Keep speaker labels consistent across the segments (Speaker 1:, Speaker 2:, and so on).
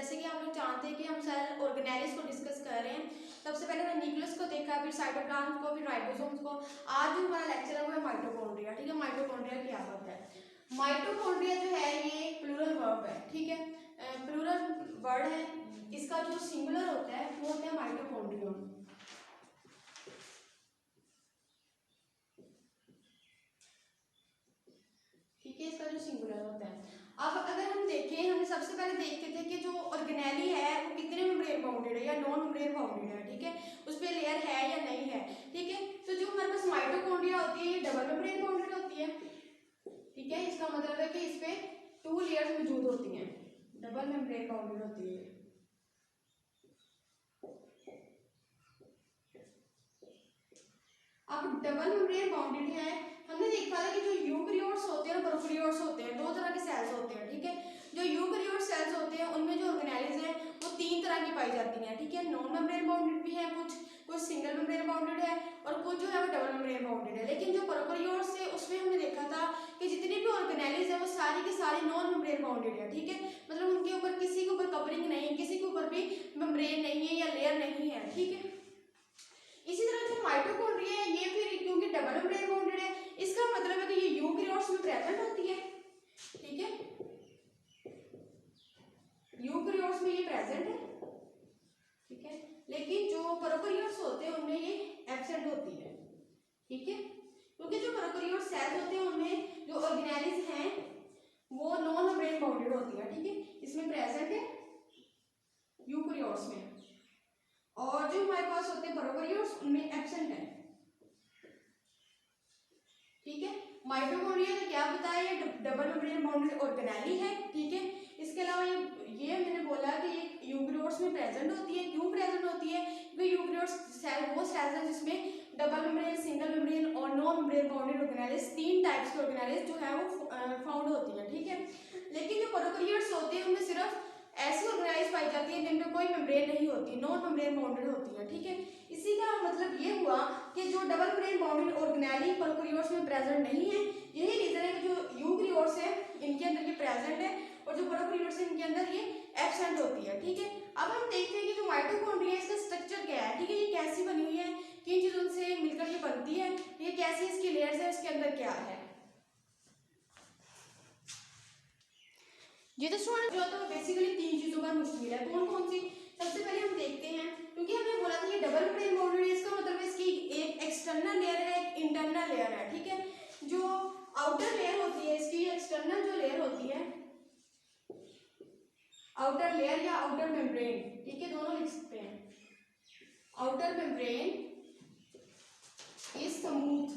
Speaker 1: जैसे कि हम लोग जानते हैं कि हम सेल ऑर्गेनेलिस को डिस्कस कर रहे हैं। सबसे पहले हमने न्यूक्लियस को देखा, फिर साइटोप्लाज्म को, फिर राइबोसोम्स को। आज जो हमारा लेक्चर है वो है माइटोकॉन्ड्रिया। ठीक है, माइटोकॉन्ड्रिया क्या होता है? माइटोकॉन्ड्रिया जो है ये प्लूरल वर्ब है। ठीक है, प्लूरल वर्ड है। इसका जो सिंगुलर होता है वो होता है माइटोकॉन्ड्रियम। ठीक है, इसका जो सिंगुलर होता है। अब अगर हम देखें, हमने सबसे पहले देखते थे कि जो ऑर्गेनेली है वो कितने मेम्ब्रेन बाउंडेड है या नॉन मेम्ब्रेन बाउंडेड है। ठीक है, उस पर लेयर है या नहीं है। ठीक है, तो जो हमारे पास माइटोकॉन्ड्रिया होती है ये डबल मेम्ब्रेन बाउंडेड होती है। ठीक है, इसका मतलब है कि इस पे 2 लेयर्स मौजूद होती हैं, डबल मेम्ब्रेन बाउंडेड होती है। अब डबल मेम्ब्रेन बाउंडेड है। हमने देखा था कि जो यूकैरियोट्स होते हैं और प्रोकैरियोट्स होते हैं, दो तरह के सेल्स होते हैं। ठीक है, जो यूकैरियोट सेल्स होते हैं उनमें जो ऑर्गेनेल्स हैं वो 3 तरह की पाई जाती हैं। ठीक है, नॉन मेम्ब्रेन बाउंडेड भी है, कुछ सिंगल मेम्ब्रेन बाउंडेड है और कुछ जो है वो डबल मेम्ब्रेन बाउंडेड है। लेकिन जो प्रोकैरियोट्स है उसमें हमने देखा था कि जितनी भी ऑर्गेनेल्स है वो सारी की सारी नॉन मेम्ब्रेन बाउंडेड है। ठीक है, मतलब उनके ऊपर किसी के ऊपर कवरिंग नहीं, किसी के ऊपर भी मेम्ब्रेन नहीं है या लेयर नहीं है। ठीक है, इसी तरह जो माइटोकॉन्ड्रिया है ये फिर क्योंकि डबल मेम्ब्रेन बाउंडेड है, इसका मतलब है कि ये यूकैरियोट्स में प्रेजेंट होती है। ठीक है, यूकैरियोट्स में ये प्रेजेंट है। ठीक है, लेकिन जो प्रोकैरियोट्स होते हैं उनमें ये एब्सेंट होती है। ठीक है, क्योंकि जो प्रोकैरियोट सेल्स होते हैं उनमें जो ऑर्गेनेल्स हैं वो नॉन मेम्ब्रेन बाउंडेड होती है। ठीक है, इसमें प्रेजेंट है यूकैरियोट्स में, और जो हमारे पास होते हैं प्रोकैरियोट्स उनमें एब्सेंट है। ठीक है, माइटोकॉन्ड्रिया ने क्या बताया, ये डबल मेम्ब्रेन बाउंडेड ऑर्गेनेली है। ठीक है, इसके अलावा ये मैंने बोला कि ये यूकैरियोट्स में प्रेजेंट होती है। क्यों प्रेजेंट होती है? क्योंकि यूकैरियोट्स सेल वो सेल्स हैं जिसमें डबल मेम्ब्रेन, सिंगल मेम्ब्रेन और non membrane bounded organelles, 3 types के ऑर्गेनेल्स जो है वो फाउंड होती है। ठीक है, लेकिन जो प्रोकैरियोट्स होते हैं उनमें सिर्फ ऐसी ऑर्गेनेल्स पाई जाती है जिनमें कोई मेम्ब्रेन नहीं होती, नॉन मेम्ब्रेन बाउंडेड होती है। ठीक है, इसी का मतलब ये हुआ कि जो double membrane bounded organelle prokaryotes में प्रेजेंट नहीं है। यही रीजन है कि जो यूकैरियोट्स है इनके अंदर ये प्रेजेंट है और जो प्रोकैरियोट्स है इनके अंदर ये एब्सेंट होती है। ठीक है, अब हम देखते हैं कि जो माइटोकॉन्ड्रिया है इसका स्ट्रक्चर क्या है। ठीक है, ये कैसी बनी हुई है, किन चीजों से मिलकर ये बनती है, ये कैसी इसकी लेयर्स है, इसके अंदर क्या है। ये तो स्टूडेंट जो तो बेसिकली 3 चीजों पर मुश्तमिल है। कौन कौन सी? सबसे पहले हम देखते हैं, क्योंकि हमने बोला था ये डबल मेम्ब्रेन बाउंडेड है, इसका मतलब इसकी एक एक्सटर्नल लेयर है, एक इंटरनल लेयर है। ठीक है, जो आउटर लेयर होती है इसकी, एक्सटर्नल जो लेयर होती है, आउटर लेयर या आउटर मेम्ब्रेन, ठीक है दोनों लिख सकते हैं। आउटर मेम्ब्रेन इज स्मूथ,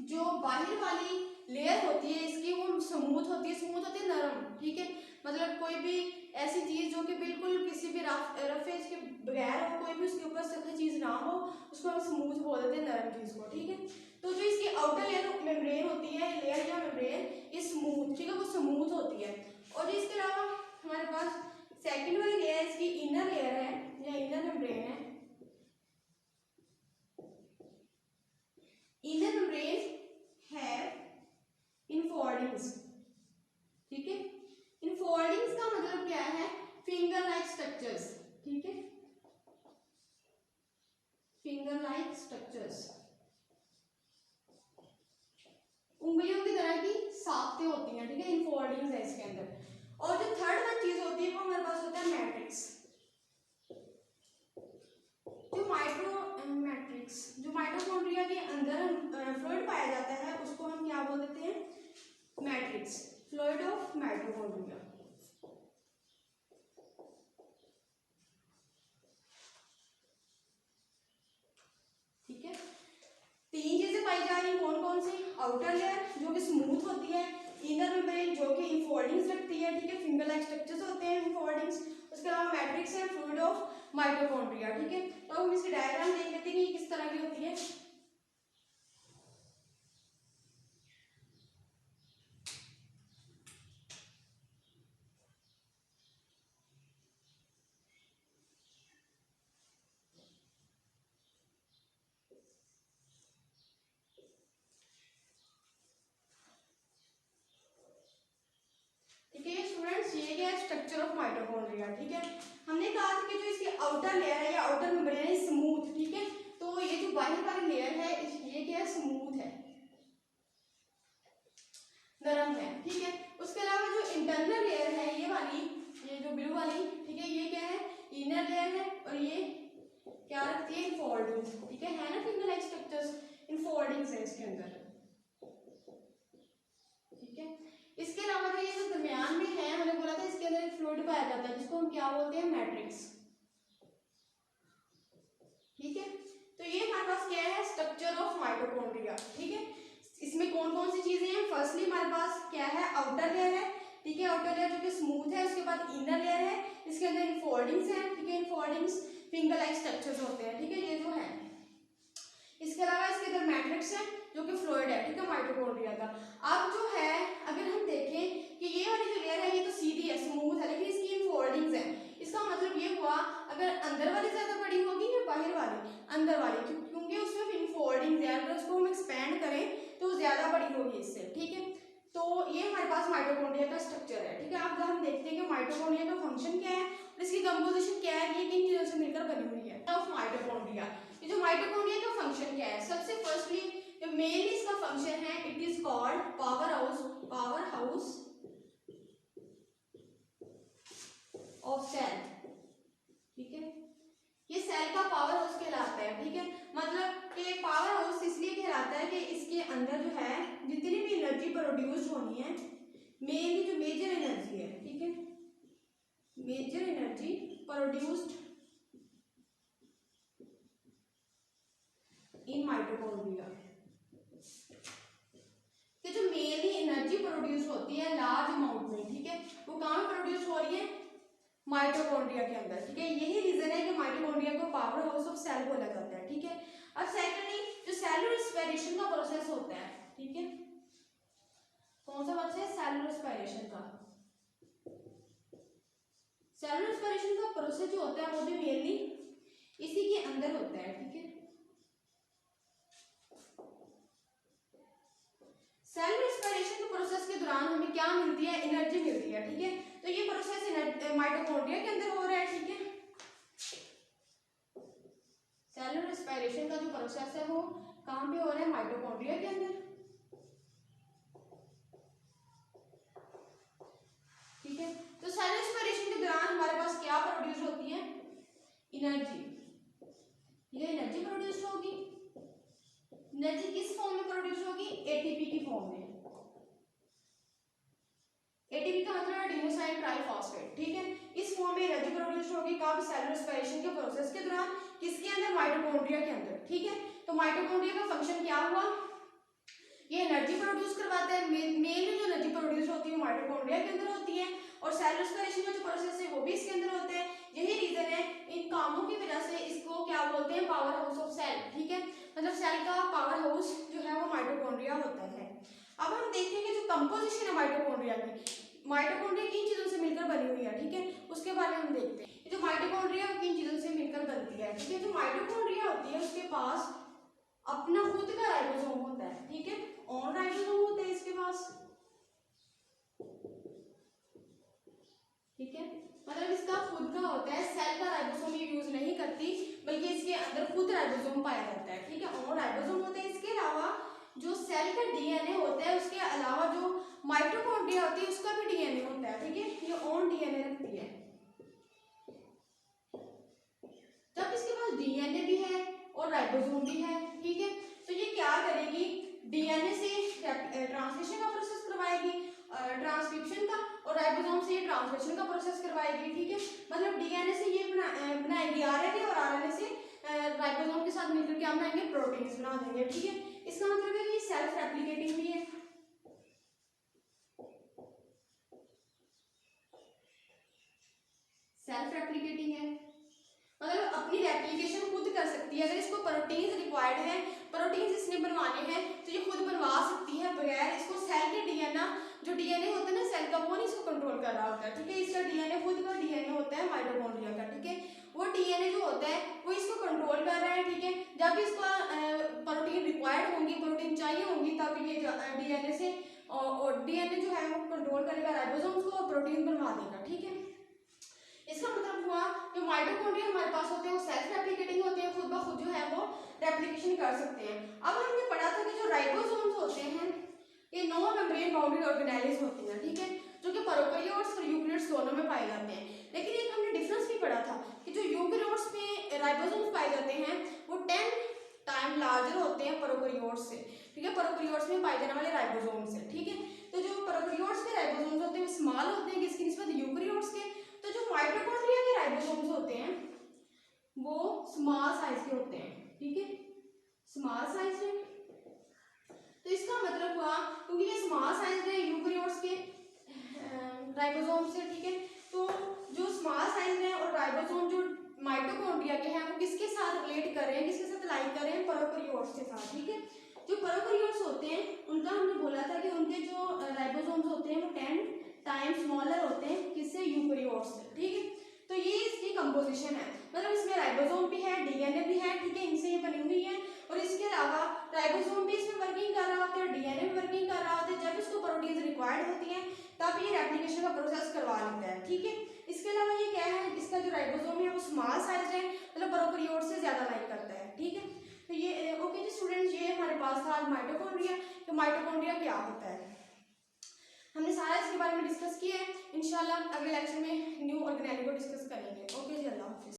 Speaker 1: जो बाहर वाली लेयर होती है इसकी वो स्मूथ होती है। स्मूथ होती है नरम। ठीक है, मतलब कोई भी ऐसी चीज जो कि बिल्कुल किसी भी रफेज के बगैर हो, कोई भी उसके ऊपर सख्त चीज ना हो, उसको हम स्मूथ बोल देते हैं, नरम चीज को। ठीक है, तो जो इसकी आउटर लेयर मेम्ब्रेन होती है, लेयर या मेम्ब्रेन, ये स्मूथ, ठीक है, वो स्मूथ होती है। और इसके अलावा हमारे पास सेकेंड वाली लेयर इसकी इनर लेयर है या इनर मेम्ब्रेन है। इनर मेम्ब्रेन है इनफोल्डिंग्स। ठीक है, इनफोल्डिंग्स का मतलब क्या है? Finger like structures. ठीक है, फिंगर लाइक स्ट्रक्चर्स, उंगलियों की तरह की साख्तें होती हैं। ठीक है, इनफोल्डिंग्स है इसके अंदर। और जो थर्ड वन चीज होती है वो हमारे पास होता है मैट्रिक्स। जो माइटोकॉन्ड्रिया के अंदर फ्लूइड पाया जाता है उसको हम क्या बोल देते हैं? Matrix, fluid of mitochondria. ठीक है, 3 चीजें पाई जा रही हैं, कौन कौन सी? आउटर लेयर जो कि स्मूथ होती है, इनर मेम्ब्रेन जो कि इनफोल्डिंग्स रखती है। ठीक है, फिंगर लाइक स्ट्रक्चर्स होते हैं इनफोल्डिंग्स। उसके अलावा मैट्रिक्स है, फ्लूइड ऑफ माइटोकॉन्ड्रिया। ठीक है, तो हम इसकी डायग्राम देख लेते हैं कि किस तरह की होती है। ठीक है स्टूडेंट्स, ये ये क्या है, स्ट्रक्चर ऑफ माइटोकॉन्ड्रिया। ठीक है, हमने कहा था कि जो इसकी आउटर लेयर है या आउटर मेम्ब्रेन है स्मूथ। ठीक है, तो ये जो बाहर वाली लेयर है ये क्या है, स्मूथ है, नरम है। ठीक है, उसके अलावा जो इंटरनल लेयर है ये वाली, ये जो ब्लू वाली, ठीक है, ये क्या है, इनर लेयर है, और ये क्या रखती है, इनफोल्डिंग्स। ठीक है ना, फिंगर लाइक स्ट्रक्चर्स, इनफोल्डिंग्स है इसके अंदर। ठीक है, इसके अलावा जो ये जो दरमियान में है, हमने बोला था इसके अंदर एक फ्लूइड पाया जाता है जिसको हम क्या बोलते हैं, मैट्रिक्स। ठीक है, तो ये हमारे पास क्या है, स्ट्रक्चर ऑफ माइटोकॉन्ड्रिया। ठीक है, इसमें कौन कौन सी चीजें हैं, फर्स्टली हमारे पास क्या है, आउटर लेयर है। ठीक है, आउटर लेयर जो कि स्मूथ है, उसके बाद इनर लेयर है, इसके अंदर इनफोल्डिंग्स हैं। ठीक है, इनफोल्डिंग्स फिंगर लाइक स्ट्रक्चर्स होते हैं। ठीक है, ये जो है, इसके अलावा इसके अंदर मैट्रिक्स है जो कि फ्लूइड है। ठीक है, माइटोकॉन्ड्रिया का। अब जो है, अगर हम देखें कि ये वाली जो लेयर है ये तो सीधी है, स्मूथ है, लेकिन इसकी इनफोल्डिंग्स है। इसका मतलब ये हुआ, अगर अंदर वाली ज्यादा बड़ी होगी या बाहर वाली, अंदर वाली, क्योंकि उसमें इनफोल्डिंग्स है, अगर उसको हम एक्सपेंड करें तो ज्यादा बड़ी होगी इससे। ठीक है, तो ये हमारे पास माइटोकॉन्ड्रिया का स्ट्रक्चर है। ठीक है, अब हम देखते हैं कि माइटोकॉन्ड्रिया का फंक्शन क्या है और इसकी कंपोजिशन क्या है, ये किन चीजों से मिलकर बनी हुई है। ऑफ माइटोकॉन्ड्रिया, ये जो माइटोकॉन्ड्रिया का फंक्शन क्या है, सबसे फर्स्टली जो मेनली इसका फंक्शन है, it is called power house, power house of cell. ठीक है, ये सेल का पावर हाउस कहलाता है। ठीक है, मतलब कि पावर हाउस इसलिए कहलाता है कि इसके अंदर जो है जितनी भी एनर्जी प्रोड्यूस होनी है, मेनली जो मेजर एनर्जी है, ठीक है, major energy produced in mitochondria, कि जो मेनली एनर्जी प्रोड्यूस होती है लार्ज अमाउंट में, ठीक है, वो कहाँ प्रोड्यूस हो रही है, माइटोकॉन्ड्रिया के अंदर। ठीक है, यही रीजन है कि माइटोकॉन्ड्रिया को पावर हाउस ऑफ सेल बोला जाता है। ठीक है, अब सेकेंडली जो सेलुलर रेस्पिरेशन का प्रोसेस होता है, ठीक है, कौन सा प्रोसेस, सेलुलर रेस्पिरेशन का। सेलुलर रेस्पिरेशन का प्रोसेस जो होता है वो भी मेनली इसी के अंदर होता है। ठीक है, सेल रेस्पिरेशन के प्रोसेस के दौरान हमें क्या मिलती है, एनर्जी मिलती है। ठीक है, तो ये प्रोसेस माइटोकॉन्ड्रिया के अंदर हो रहा है। ठीक है, सेल रेस्पिरेशन का जो प्रोसेस है वो कहाँ पे हो रहा है, माइटोकॉन्ड्रिया के अंदर। ठीक है, तो सेल रेस्पिरेशन के दौरान हमारे पास क्या प्रोड्यूस होती है, एनर्जी। ये एनर्जी प्रोड्यूस होगी, एनर्जी किस फॉर्म में प्रोड्यूस होगी, एटीपी की फॉर्म में। एटीपी का मतलब है एडिनोसाइन ट्राइफॉस्फेट। ठीक है, इस फॉर्म में एनर्जी प्रोड्यूस होगी कब, सेलुलर रेस्पिरेशन के प्रोसेस के दौरान, किसके अंदर, माइटोकॉन्ड्रिया के अंदर। ठीक है, तो माइटोकॉन्ड्रिया का फंक्शन क्या हुआ, ये एनर्जी प्रोड्यूस करवाता है। मेनली जो एनर्जी प्रोड्यूस होती है माइटोकॉन्ड्रिया के अंदर होती है, और सेलुलर रेस्पिरेशन का जो प्रोसेस है वो भी इसके अंदर होता है। यही रीजन है, इन कामों की वजह से इसको क्या बोलते हैं, पावर हाउस ऑफ सेल। ठीक है, मतलब सेल का पावर हाउस जो है वो माइटोकॉन्ड्रिया होता है। अब हम देखेंगे जो कंपोजिशन है माइटोकॉन्ड्रिया की, माइटोकॉन्ड्रिया किन चीजों से मिलकर बनी हुई है। ठीक है, उसके बारे में हम देखते हैं, जो माइटोकॉन्ड्रिया किन चीजों से मिलकर बनती है। ठीक है, जो माइटोकॉन्ड्रिया होती है उसके पास अपना खुद का राइबोसोम होता है। ठीक है, ऑन राइबोसोम होता है इसके पास। ठीक है, मतलब इसका खुद का होता है, सेल का राइबोसोम ये यूज नहीं करती, बल्कि इसके अंदर खुद राइबोसोम पाया जाता है। ठीक है, ऑन राइबोसोम होता है। इसके अलावा जो सेल का डीएनए होता है, उसके अलावा जो माइटोकॉन्ड्रिया होती है उसका भी डीएनए होता है। ठीक है, ये ऑन डीएनए रखती है। जब इसके पास डीएनए भी है और राइबोसोम भी है, ठीक है, तो ये क्या करेगी, डीएनए से ट्रांसलेशन का प्रोसेस करवाएगी, ट्रांसक्रिप्शन का, और राइबोसोम से ये ट्रांसलेशन का प्रोसेस करवाएगी। ठीक है, मतलब डीएनए से ये बनाएगी आरएनए, और आरएनए से राइबोसोम के साथ मिलकर क्या बनाएंगे, प्रोटीन्स बना देंगे। ठीक है, इसका मतलब है कि सेल्फ रेप्लिकेटिंग भी है। सेल्फ रेप्लिकेटिंग है, मतलब अपनी रेप्लिकेशन खुद कर सकती है। अगर इसको प्रोटीन्स रिक्वायर्ड है, प्रोटीन्स इसने बनवाने हैं, तो ये खुद बनवा सकती है, बगैर इसको सेल के डीएनए, जो डीएनए होता है ना सेल का, वो नहीं इसको कंट्रोल कर रहा होता है। ठीक है, इसका डीएनए खुद का डीएनए होता है माइटोकॉन्ड्रिया का। ठीक है, वो डीएनए जो होता है वो इसको कंट्रोल कर रहा है। ठीक है, जब इसको प्रोटीन रिक्वायर्ड होंगी, प्रोटीन चाहिए होंगी, तब ये डीएनए से और डीएनए जो है वो कंट्रोल करेगा राइबोसोम्स को और प्रोटीन बनवा देगा, ठीक है। इसका मतलब हुआ कि माइटोकॉन्ड्रिया हमारे पास होते हैं वो सेल्फ रेप्लिकेटिंग होते हैं, खुद ब खुद जो है वो रेप्लिकेशन कर सकते हैं। अब हमने पढ़ा था कि जो राइबोसोम्स होते हैं ये नॉन मेम्ब्रेन बाउंडेड ऑर्गेनेल्स होती हैं, ठीक है, जो कि प्रोकैरियोट्स और यूकेरियोट्स दोनों में पाए जाते हैं। लेकिन एक हमने डिफरेंस भी पढ़ा था कि जो यूकेरियोट्स में राइबोसोम्स पाए जाते हैं वो 10 टाइम लार्जर होते हैं प्रोकैरियोट्स से, ठीक है, प्रोकैरियोट्स में पाए जाने वाले राइबोसोम से, ठीक है। तो जो प्रोकैरियोट्स के राइबोसोम्स होते हैं वो स्मॉल होते हैं किसकी निस्बत, यूकेरियोट्स के। तो जो माइटोकॉन्ड्रिया के राइबोसोम्स होते हैं वो स्मॉल साइज के होते हैं, ठीक है, स्मॉल साइज में। तो इसका मतलब हुआ क्योंकि ये स्मॉल साइज है यूकेरियोट्स के राइबोसोम से, ठीक है, तो जो स्मॉल साइज है और राइबोसोम जो माइटोकॉन्ड्रिया के हैं वो किसके साथ रिलेट कर रहे हैं, किसके साथ लाइक कर रहे हैं, प्रोकैरियोट्स के साथ, ठीक है। जो प्रोकैरियोट्स होते हैं उनका हमने बोला था कि उनके जो राइबोसोम्स होते हैं वो 10 टाइम्स स्मॉलर होते हैं किससे, यूकेरियोट्स से, ठीक है। तो ये इसकी कंपोजिशन है, मतलब इसमें राइबोसोम भी है, डीएनए भी है, ठीक है, इनसे ये बनी हुई है। और इसके अलावा राइबोसोम भी इसमें वर्किंग कर रहा होता है, डीएनए भी वर्किंग कर रहा होता है। जब इसको प्रोटीन्स रिक्वायर्ड होती हैं तब ये रेप्लिकेशन का प्रोसेस करवा लेता है, ठीक है। इसके अलावा ये क्या है, इसका जो राइबोसोम है वो स्मॉल साइज है, मतलब प्रोकैरियोट से ज्यादा लाइक करता है, ठीक है। तो ये ओके जी स्टूडेंट्स, ये हमारे पास था आज माइटोकॉन्ड्रिया। तो माइटोकॉन्ड्रिया क्या होता है हमने सारा इसके बारे में डिस्कस किया है। इंशाल्लाह अगले लेक्चर में न्यू ऑर्गेनेल को डिस्कस करेंगे। ओके जी, अल्लाह हाफिज़।